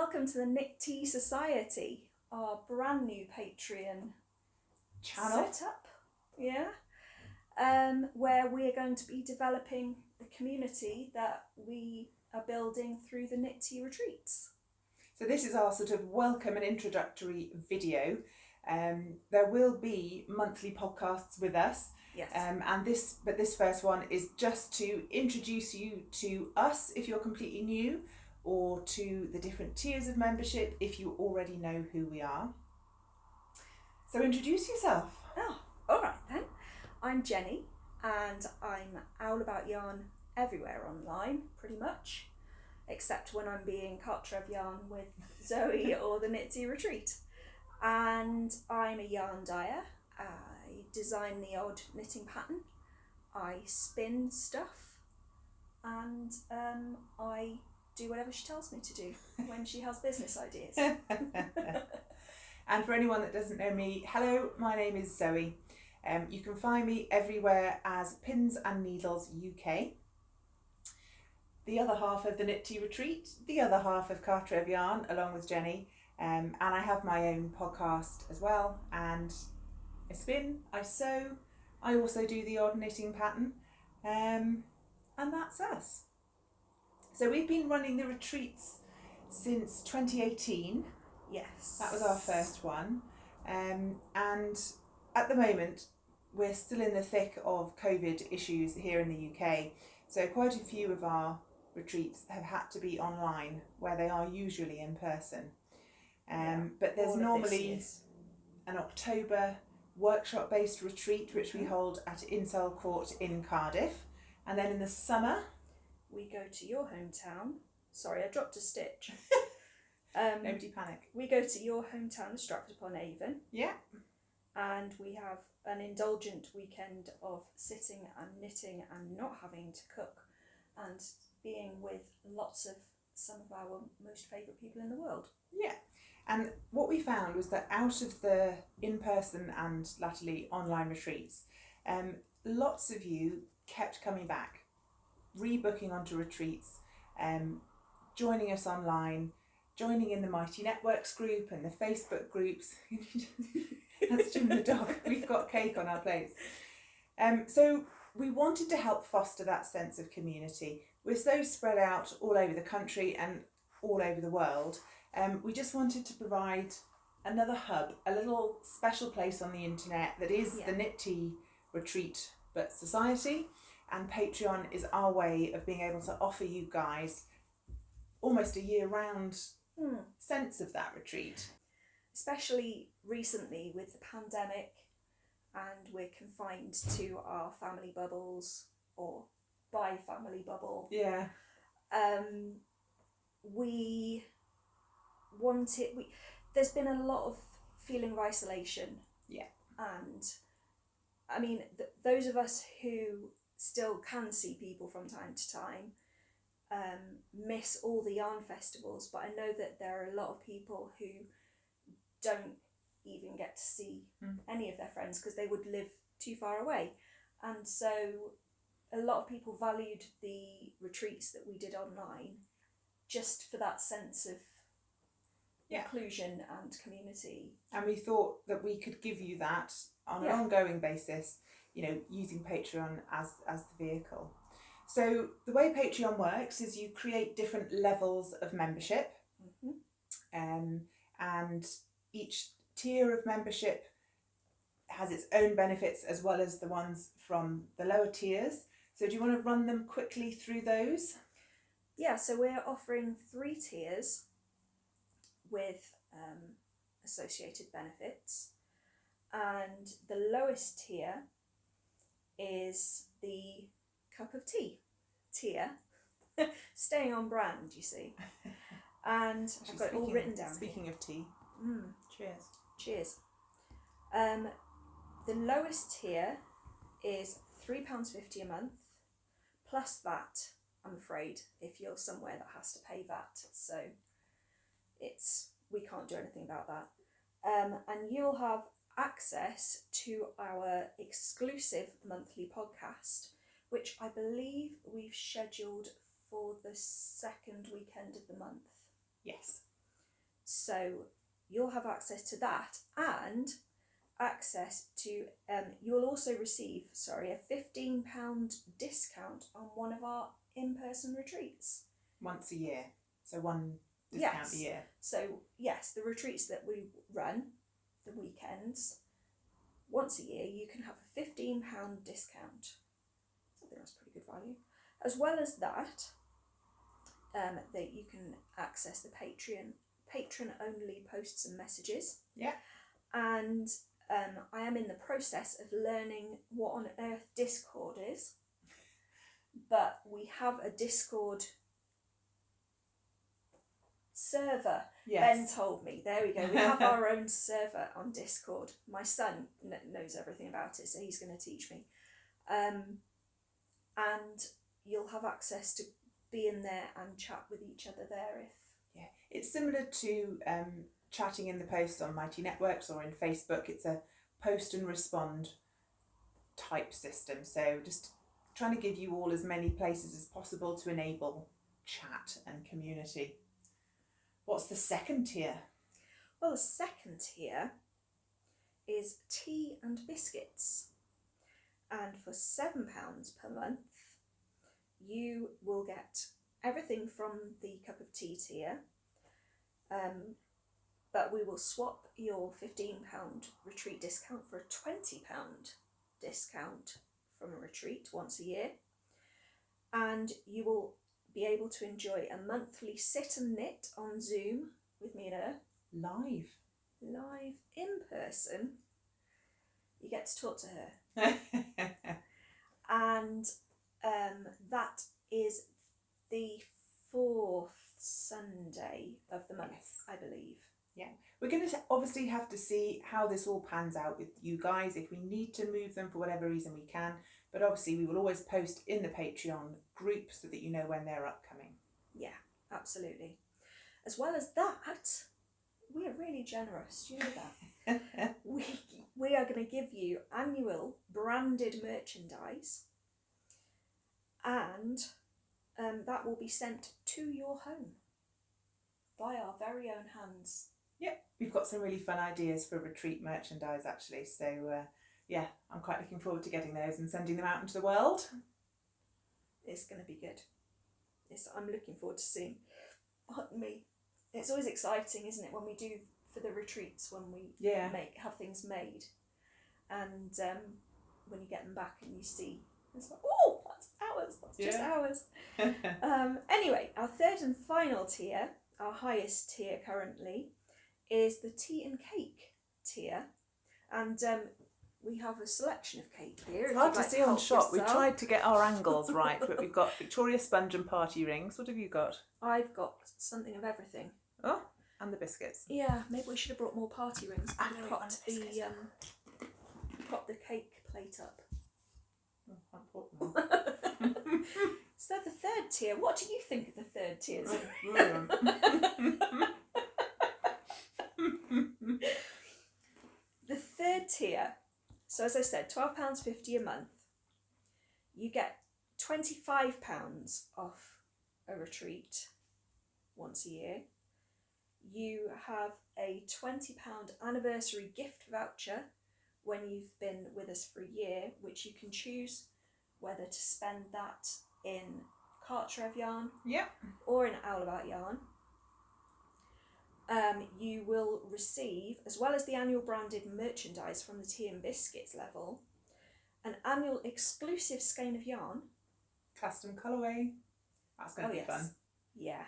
welcome to the Knit Tea Society, our brand new Patreon channel setup, where we are going to be developing the community that we are building through the Knit Tea retreats. So this is our sort of welcome and introductory video. There will be monthly podcasts with us. Yes. But this first one is just to introduce you to us if you're completely new, or to the different tiers of membership if you already know who we are. So introduce yourself. Oh, all right then. I'm Jenny, and I'm all about yarn everywhere online, pretty much, except when I'm being Cartrev yarn with Zoe or the Knit Tea Retreat. And I'm a yarn dyer. I design the odd knitting pattern. I spin stuff, and I do whatever she tells me to do when she has business ideas. And for anyone that doesn't know me, hello, my name is Zoe. You can find me everywhere as Pins and Needles UK. The other half of the Knit Tea Retreat, the other half of Cartrev Yarn, along with Jenny. And I have my own podcast as well. And I spin, I sew, I also do the odd knitting pattern. And that's us. So we've been running the retreats since 2018. Yes. That was our first one. And at the moment, we're still in the thick of COVID issues here in the UK. So quite a few of our retreats have had to be online, where they are usually in person. But there's normally an October workshop-based retreat, which we hold at Insel Court in Cardiff. And then in the summer, we go to your hometown. Sorry, I dropped a stitch. Nobody panic. We go to your hometown, Stratford-upon-Avon. Yeah. And we have an indulgent weekend of sitting and knitting and not having to cook and being with lots of some of our most favourite people in the world. Yeah. And what we found was that out of the in-person and latterly online retreats, lots of you kept coming back, rebooking onto retreats, joining us online, joining in the Mighty Networks group and the Facebook groups. That's Jim the dog. We've got cake on our plates. So we wanted to help foster that sense of community. We're so spread out all over the country and all over the world. We just wanted to provide another hub, a little special place on the internet that is the Knit Tea Retreat but Society. And Patreon is our way of being able to offer you guys almost a year-round sense of that retreat. Especially recently with the pandemic, and we're confined to our family bubbles, or by family bubble. Yeah. There's been a lot of feeling of isolation. Yeah. And I mean, those of us who still can see people from time to time miss all the yarn festivals, but I know that there are a lot of people who don't even get to see any of their friends because they would live too far away. And so a lot of people valued the retreats that we did online just for that sense of inclusion and community. And we thought that we could give you that on an ongoing basis, using Patreon as the vehicle. So the way Patreon works is you create different levels of membership, and each tier of membership has its own benefits as well as the ones from the lower tiers. So do you want to run them quickly through those? Yeah, so we're offering 3 tiers with associated benefits, and the lowest tier is the cup of tea tier. Staying on brand, you see. And I've got it all written down. Speaking of tea. Cheers. The lowest tier is £3.50 a month, plus VAT, I'm afraid, if you're somewhere that has to pay VAT. So we can't do anything about that. And you'll have access to our exclusive monthly podcast, which I believe we've scheduled for the second weekend of the month. Yes. So you'll have access to that, and access to you will also receive a £15 discount on one of our in-person retreats Once a year, so one discount a year. So yes, the retreats that we run, the weekends, once a year you can have a £15 discount. I think that's pretty good value. As well as that, that you can access the patron only posts and messages. Yeah. And I am in the process of learning what on earth Discord is, but we have a Discord server. Yes. Ben told me. There we go. We have our own server on Discord. My son knows everything about it, so he's going to teach me. And you'll have access to be in there and chat with each other there if... Yeah, it's similar to chatting in the posts on Mighty Networks or in Facebook. It's a post and respond type system. So just trying to give you all as many places as possible to enable chat and community. What's the second tier? Well, the second tier is tea and biscuits. And for £7 per month, you will get everything from the cup of tea tier, but we will swap your £15 retreat discount for a £20 discount from a retreat once a year, and you will be able to enjoy a monthly sit and knit on Zoom with me and her. Live in person. You get to talk to her. And that is the 4th Sunday of the month, yes. I believe. Yeah, we're going to obviously have to see how this all pans out with you guys. If we need to move them for whatever reason, we can. But obviously we will always post in the Patreon group so that you know when they're upcoming. Yeah, absolutely. As well as that, we are really generous. Do you know that? we are going to give you annual branded merchandise, and that will be sent to your home by our very own hands. Yep, we've got some really fun ideas for retreat merchandise actually, so yeah, I'm quite looking forward to getting those and sending them out into the world. It's going to be good. I'm looking forward to seeing me. It's always exciting, isn't it, when we do for the retreats, when we have things made, and when you get them back and you see, it's like, oh, that's ours, that's just ours. Anyway, our third and final tier, our highest tier currently, is the tea and cake tier, and we have a selection of cake here. It's hard to see on shot. We've tried to get our angles right, but we've got Victoria Sponge and party rings. What have you got? I've got something of everything. Oh, and the biscuits. Yeah, maybe we should have brought more party rings. And prop the cake plate up. Oh, So the third tier, what do you think of the third tier? The third tier, so as I said, £12.50 a month. You get £25 off a retreat once a year. You have a £20 anniversary gift voucher when you've been with us for a year, which you can choose whether to spend that in Cartrev yarn or in Owlabout yarn. You will receive, as well as the annual branded merchandise from the tea and biscuits level, an annual exclusive skein of yarn. Custom colourway. That's going to be fun. Yeah.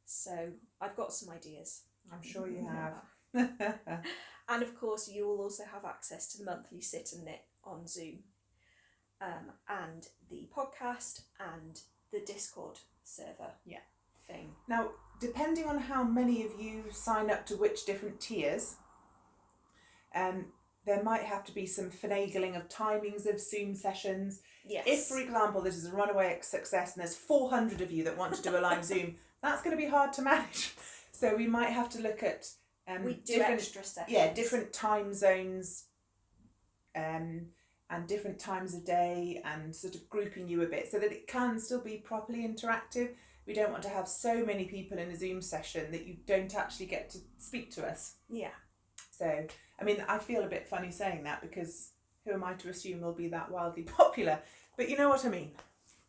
So I've got some ideas. I'm sure you have. And of course you will also have access to the monthly sit and knit on Zoom, and the podcast and the Discord server thing. Now, depending on how many of you sign up to which different tiers, there might have to be some finagling of timings of Zoom sessions. Yes. If, for example, this is a runaway success and there's 400 of you that want to do a live Zoom, that's going to be hard to manage. So we might have to look at we do extra sessions. Yeah, different time zones, and different times of day, and sort of grouping you a bit so that it can still be properly interactive. we don't want to have so many people in a Zoom session that you don't actually get to speak to us. Yeah. So, I mean, I feel a bit funny saying that because who am I to assume we'll be that wildly popular? But you know what I mean.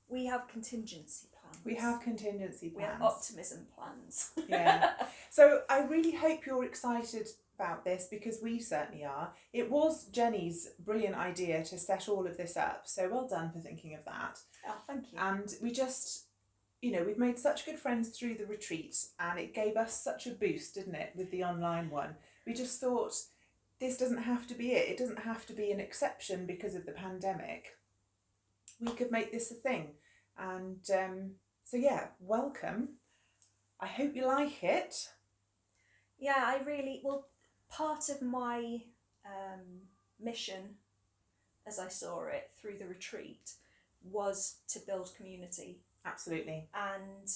We have contingency plans. We have contingency We plans. have optimism plans. Yeah. So I really hope you're excited about this, because we certainly are. It was Jenny's brilliant idea to set all of this up, so well done for thinking of that. Oh, thank you. And we just, we've made such good friends through the retreat, and it gave us such a boost, didn't it, with the online one. We just thought, this doesn't have to be it. It doesn't have to be an exception because of the pandemic. We could make this a thing. And so yeah, welcome. I hope you like it. Yeah, part of my mission, as I saw it through the retreat, was to build community. Absolutely. And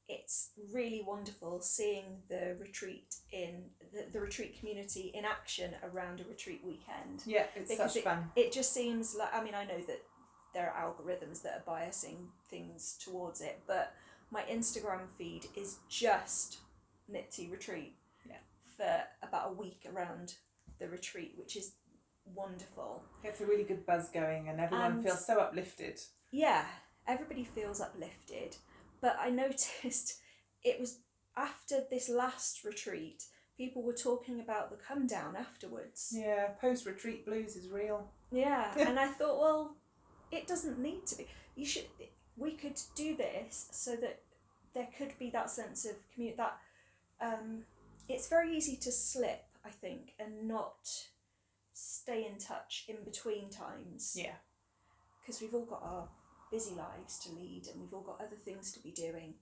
it's really wonderful seeing the retreat the retreat community in action around a retreat weekend. Yeah, it's such fun. It just seems like, I know that there are algorithms that are biasing things towards it, but my Instagram feed is just Nipty Retreat. Yeah. For about a week around the retreat, which is wonderful. It's a really good buzz going, and everyone feels so uplifted. Yeah, everybody feels uplifted. But I noticed it was after this last retreat, people were talking about the come down afterwards. Yeah, post-retreat blues is real. Yeah, and I thought, well, it doesn't need to be. We could do this so that there could be that sense of community. That it's very easy to slip, I think, and not stay in touch in between times. Yeah. Because we've all got our busy lives to lead, and we've all got other things to be doing.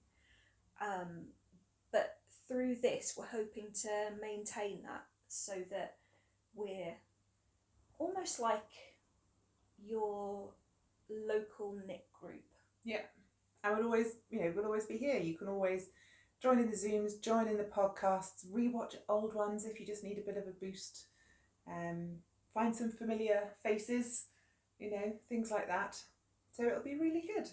But through this, we're hoping to maintain that so that we're almost like your local knit group. Yeah. And we'll always be here. You can always join in the Zooms, join in the podcasts, rewatch old ones if you just need a bit of a boost. Find some familiar faces, things like that. So it'll be really good.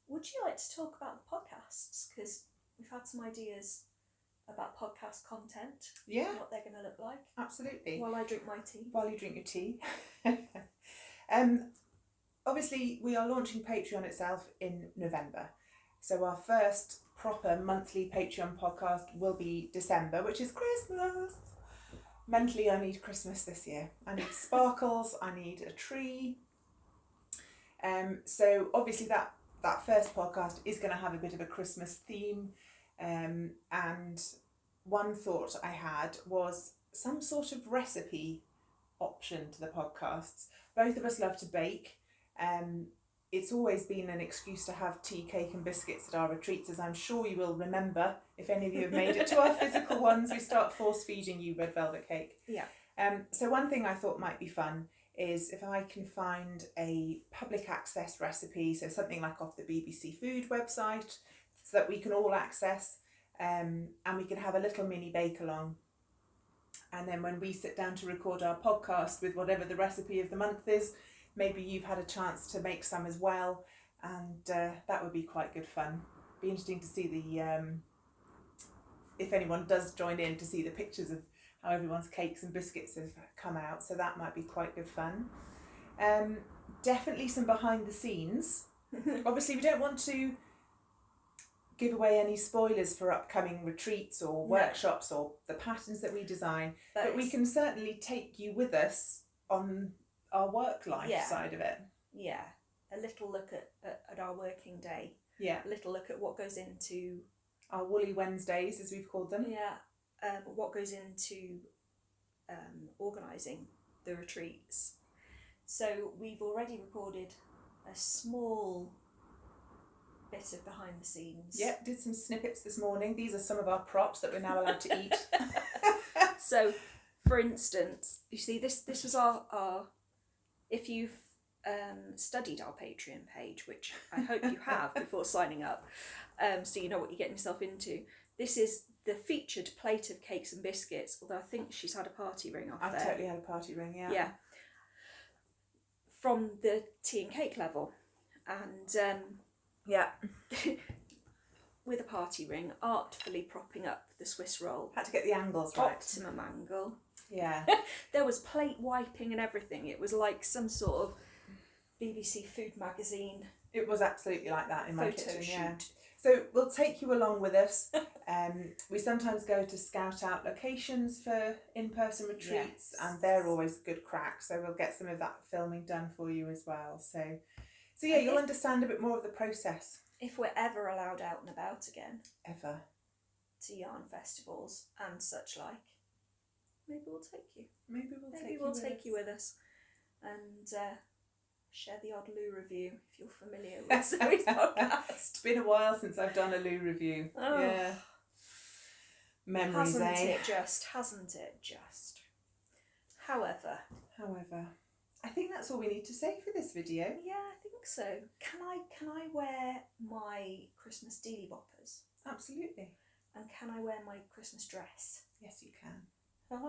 Would you like to talk about the podcasts? Because we've had some ideas about podcast content. Yeah. And what they're going to look like. Absolutely. While I drink my tea. While you drink your tea. Obviously, we are launching Patreon itself in November. So our first proper monthly Patreon podcast will be December, which is Christmas. Mentally, I need Christmas this year. I need sparkles. I need a tree. So obviously that first podcast is going to have a bit of a Christmas theme. And one thought I had was some sort of recipe option to the podcasts. Both of us love to bake. It's always been an excuse to have tea, cake and biscuits at our retreats, as I'm sure you will remember. If any of you have made it to our physical ones, we start force feeding you red velvet cake. Yeah. So one thing I thought might be fun is if I can find a public access recipe, so something like off the BBC Food website, so that we can all access, and we can have a little mini bake along. And then when we sit down to record our podcast with whatever the recipe of the month is, maybe you've had a chance to make some as well, and that would be quite good fun. Be interesting to see if anyone does join in, to see the pictures of how everyone's cakes and biscuits have come out, so that might be quite good fun. Definitely some behind the scenes. Obviously we don't want to give away any spoilers for upcoming retreats or workshops or the patterns that we design, but we can certainly take you with us on our work life side of it. Yeah. A little look at our working day. Yeah. A little look at what goes into our Woolly Wednesdays, as we've called them. Yeah. What goes into organising the retreats. So we've already recorded a small bit of behind the scenes. Yeah, did some snippets this morning. These are some of our props that we're now allowed to eat. So, for instance, you see this was our if you've studied our Patreon page, which I hope you have before signing up, so you know what you're getting yourself into. This is the featured plate of cakes and biscuits, although I think she's had a party ring off there. I've totally had a party ring, yeah. Yeah. From the tea and cake level. And yeah. with a party ring, artfully propping up the Swiss roll. Had to get the angles right. Optimum angle. Yeah. There was plate wiping and everything. It was like some sort of BBC Food Magazine It was absolutely like that in my photo kitchen, shoot. yeah. So we'll take you along with us. We sometimes go to scout out locations for in-person retreats, Yes. and they're always good crack. So we'll get some of that filming done for you as well. So yeah, And you'll if- understand a bit more of the process. If we're ever allowed out and about again Ever. to yarn festivals and such like, maybe we'll take you. Maybe we'll take you with us and share the odd loo review if you're familiar with Zoe's podcast. It's been a while since I've done a loo review. Oh. Yeah. Memories, Hasn't eh? Hasn't it just? However, I think that's all we need to say for this video. yeah, I think so. Can I wear my Christmas dealy boppers? Absolutely. And can I wear my Christmas dress? Yes, you can.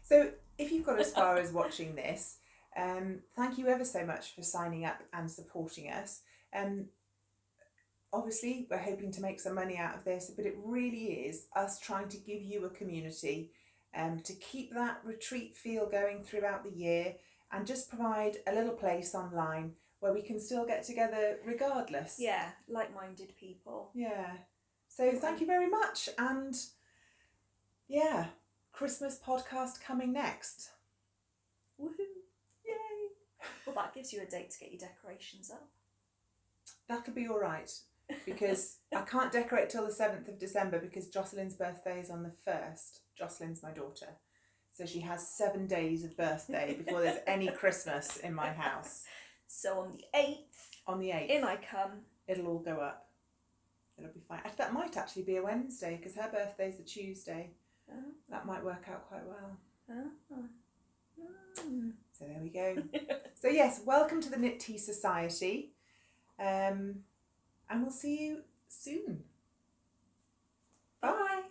So if you've got as far as watching this, thank you ever so much for signing up and supporting us. Obviously, we're hoping to make some money out of this, but it really is us trying to give you a community to keep that retreat feel going throughout the year and just provide a little place online where we can still get together regardless. Yeah, like-minded people. Yeah. So thank you very much. And yeah, Christmas podcast coming next. Woohoo! Yay! Well, that gives you a date to get your decorations up. That'll be all right, because I can't decorate till the 7th of December because Jocelyn's birthday is on the 1st. Jocelyn's my daughter. So she has 7 days of birthday before there's any Christmas in my house. So on the 8th, On the 8th, in I come. it'll all go up. It'll be fine. That might actually be a Wednesday because her birthday's a Tuesday. That might work out quite well. So there we go. So yes, welcome to the Knit Tea Society. And we'll see you soon. Bye.